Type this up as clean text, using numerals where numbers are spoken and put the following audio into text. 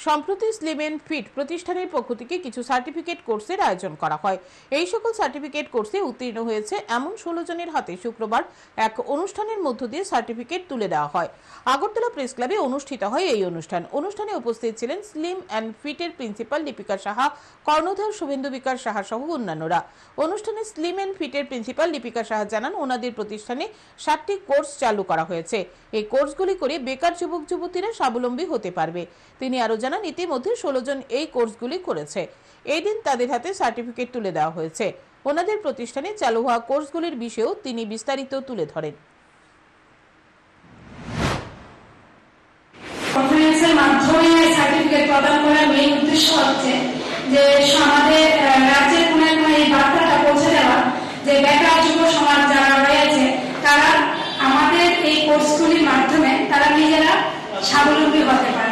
সম্প্রতি slim and fit প্রতিষ্ঠানের পক্ষ থেকে কিছু সার্টিফিকেট কোর্সের আয়োজন করা হয়। এই সকল সার্টিফিকেট কোর্সে উত্তীর্ণ হয়েছে এমন 16 জনের হাতে শুক্রবার এক অনুষ্ঠানের মধ্য দিয়ে সার্টিফিকেট তুলে দেওয়া হয়। আগরতলা প্রেস ক্লাবে অনুষ্ঠিত হয় এই অনুষ্ঠানে উপস্থিত ছিলেন স্লিম এন্ড ফিটের প্রিন্সিপাল দীপিকা সাহা, কর্ণধার শুভেন্দু বিকাশ সাহা সহ অন্যান্যরা। অনুষ্ঠানে স্লিম এন্ড ফিটের প্রিন্সিপাল দীপিকা সাহা জানান, ওনাদের প্রতিষ্ঠানে 7টি কোর্স চালু করা হয়েছে। এই কোর্সগুলি করে বেকার যুবক যুবতীরা স্বাবলম্বী হতে পারবে। তিনি আরো জানান, ইতিমধ্যে 16 জন এই কোর্সগুলি করেছে। এই দিন তাদের হাতে সার্টিফিকেট তুলে দেওয়া হয়েছে। ওনাদের প্রতিষ্ঠানে চালু হওয়া কোর্সগুলির বিষয়েও তিনি বিস্তারিত তুলে ধরেন। কনফারেন্সের মাধ্যমে সার্টিফিকেট প্রদান করার মেইন উদ্দেশ্য হচ্ছে যে আমাদের রাজ্যের কোণে কোণে এই বার্তাটা পৌঁছে দেওয়া যে বেকার যুব সমাজ যারা রয়েছে তারা আমাদের এই কোর্সগুলির মাধ্যমে তারা নিজেরা স্বাবলম্বী হতে পারে।